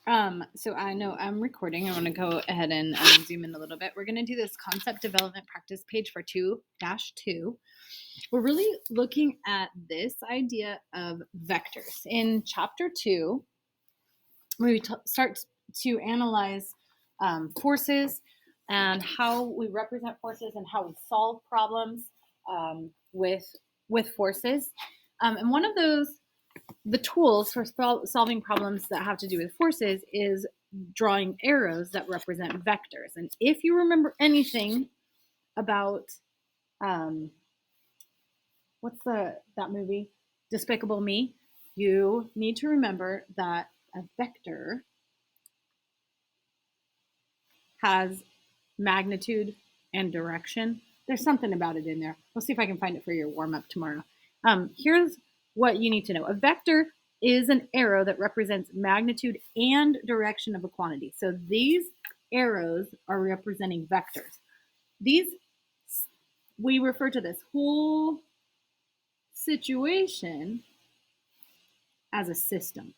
So I know I'm recording. I want to go ahead and zoom in a little bit. We're going to do this concept development practice page for 2-2. We're really looking at this idea of vectors. In chapter 2, we start to analyze forces and how we represent forces and how we solve problems with forces. And one of the tools for solving problems that have to do with forces is drawing arrows that represent vectors. And if you remember anything about what's that movie, Despicable Me, you need to remember that a vector has magnitude and direction. There's something about it in there. We'll see if I can find it for your warm-up tomorrow. Here's what you need to know. A vector is an arrow that represents magnitude and direction of a quantity. So these arrows are representing vectors. We refer to this whole situation as a system.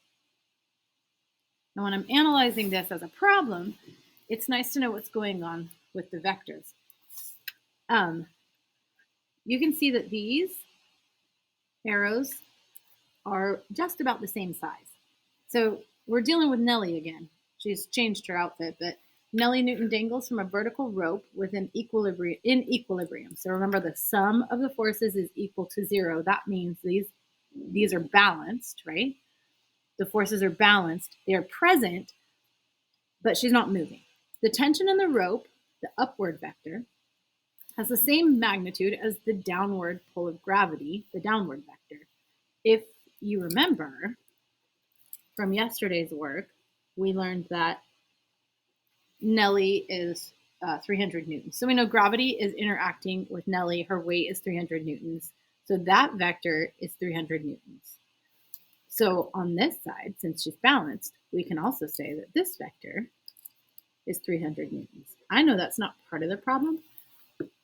Now, when I'm analyzing this as a problem, it's nice to know what's going on with the vectors. You can see that these arrows are just about the same size. So we're dealing with Nellie again. She's changed her outfit, but Nellie Newton dangles from a vertical rope in equilibrium. So remember, the sum of the forces is equal to 0. That means these are balanced, right? The forces are balanced. They are present, but she's not moving. The tension in the rope, the upward vector, has the same magnitude as the downward pull of gravity, the downward vector. If you remember from yesterday's work, we learned that Nellie is 300 newtons. So we know gravity is interacting with Nellie. Her weight is 300 newtons. So that vector is 300 newtons. So on this side, since she's balanced, we can also say that this vector is 300 newtons. I know that's not part of the problem,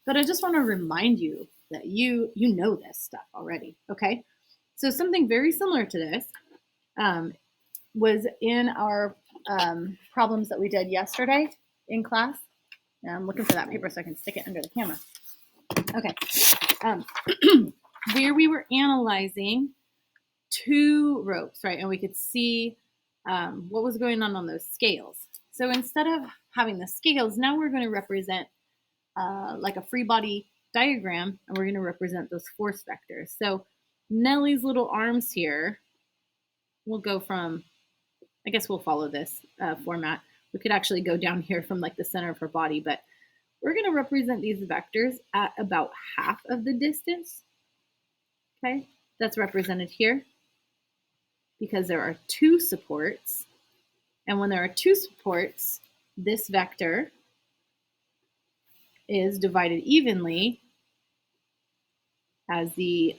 but I just want to remind you that you know this stuff already, okay? So something very similar to this was in our problems that we did yesterday in class. And I'm looking for that paper so I can stick it under the camera. Okay. Where we were analyzing two ropes, right? And we could see what was going on those scales. So instead of having the scales, now we're going to represent like a free body diagram, and we're going to represent those force vectors. So Nellie's little arms here will go from, I guess we'll follow this format. We could actually go down here from like the center of her body, but we're going to represent these vectors at about half of the distance. Okay, that's represented here because there are two supports. And when there are two supports, this vector is divided evenly as the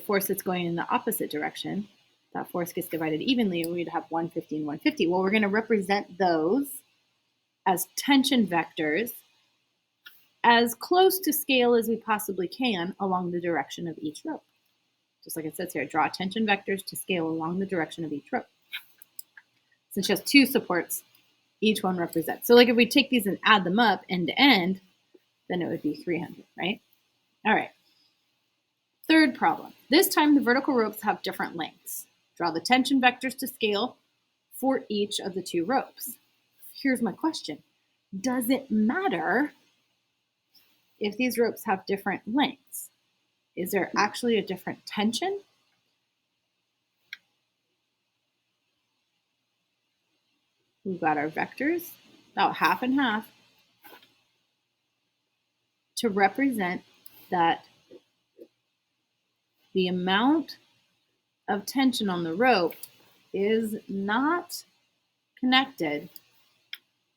force that's going in the opposite direction. That force gets divided evenly, and we'd have 150 and 150. Well, we're going to represent those as tension vectors as close to scale as we possibly can along the direction of each rope. Just like it says here, draw tension vectors to scale along the direction of each rope. Since she has two supports, each one represents. So like if we take these and add them up end to end, then it would be 300, right? All right. Third problem. This time the vertical ropes have different lengths. Draw the tension vectors to scale for each of the two ropes. Here's my question. Does it matter if these ropes have different lengths? Is there actually a different tension? We've got our vectors, about half and half, to represent that the amount of tension on the rope is not connected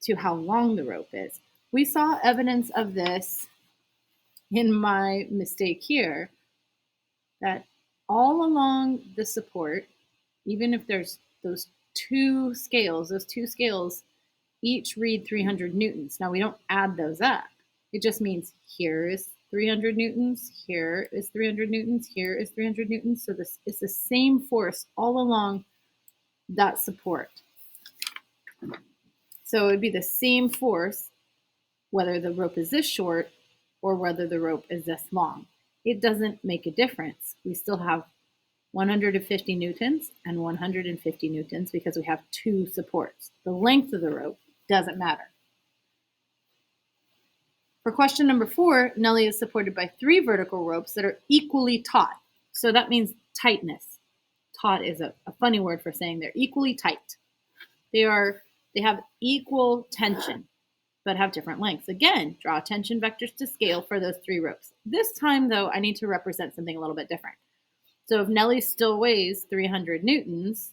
to how long the rope is. We saw evidence of this in my mistake here, that all along the support, even if there's those two scales each read 300 newtons. Now we don't add those up. It just means here is 300 newtons, here is 300 newtons, here is 300 newtons. So this is the same force all along that support. So it would be the same force whether the rope is this short or whether the rope is this long. It doesn't make a difference. We still have 150 newtons and 150 newtons because we have two supports. The length of the rope doesn't matter. For question number 4, Nellie is supported by 3 vertical ropes that are equally taut. So that means tightness. Taut is a funny word for saying they're equally tight. They have equal tension, but have different lengths. Again, draw tension vectors to scale for those 3 ropes. This time, though, I need to represent something a little bit different. So if Nellie still weighs 300 newtons,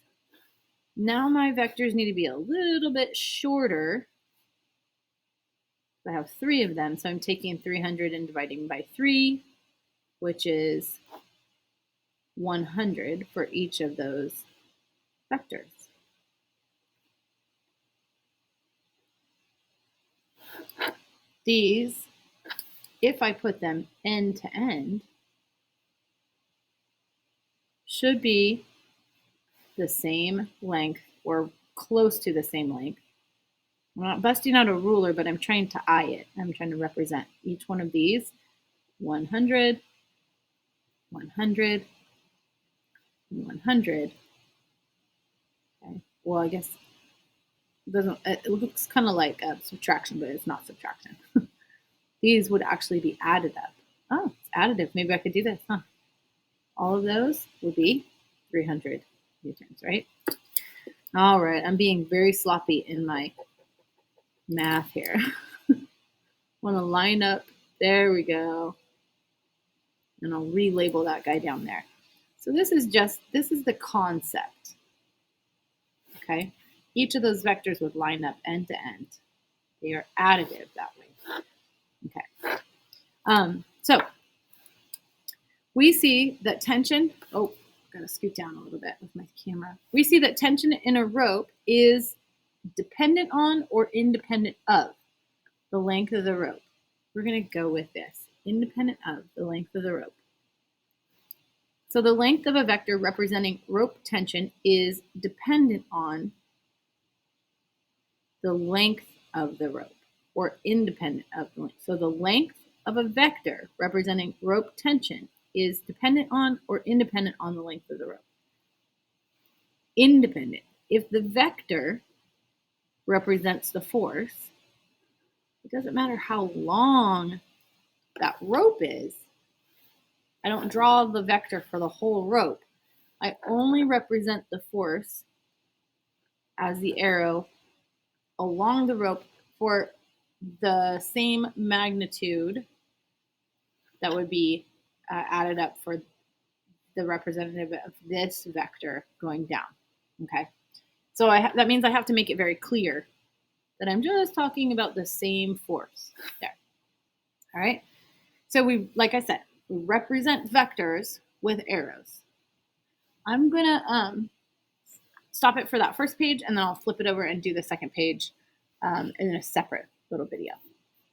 now my vectors need to be a little bit shorter. I have 3 of them, so I'm taking 300 and dividing by 3, which is 100 for each of those vectors. These, if I put them end to end, should be the same length or close to the same length. I'm not busting out a ruler, but I'm trying to eye it. I'm trying to represent each one of these. 100, 100, 100. Okay. Well, I guess it looks kind of like subtraction, but it's not subtraction. These would actually be added up. Oh, it's additive. Maybe I could do this, huh? All of those would be 300 newtons, right? All right, I'm being very sloppy in my math here. Want to line up. There we go. And I'll relabel that guy down there. So this is the concept. Okay. Each of those vectors would line up end to end. They are additive that way. Okay. So we see that tension, gotta scoot down a little bit with my camera. We see that tension in a rope is dependent on or independent of the length of the rope. We're gonna go with this, independent of the length of the rope. So the length of a vector representing rope tension is dependent on the length of the rope or independent of the length. So the length of a vector representing rope tension is dependent on or independent on the length of the rope. Independent. If the vector represents the force, it doesn't matter how long that rope is. I don't draw the vector for the whole rope. I only represent the force as the arrow along the rope for the same magnitude that would be added up for the representative of this vector going down. Okay, so that means I have to make it very clear that I'm just talking about the same force there. All right, so like I said, we represent vectors with arrows. I'm gonna stop it for that first page, and then I'll flip it over and do the second page in a separate little video.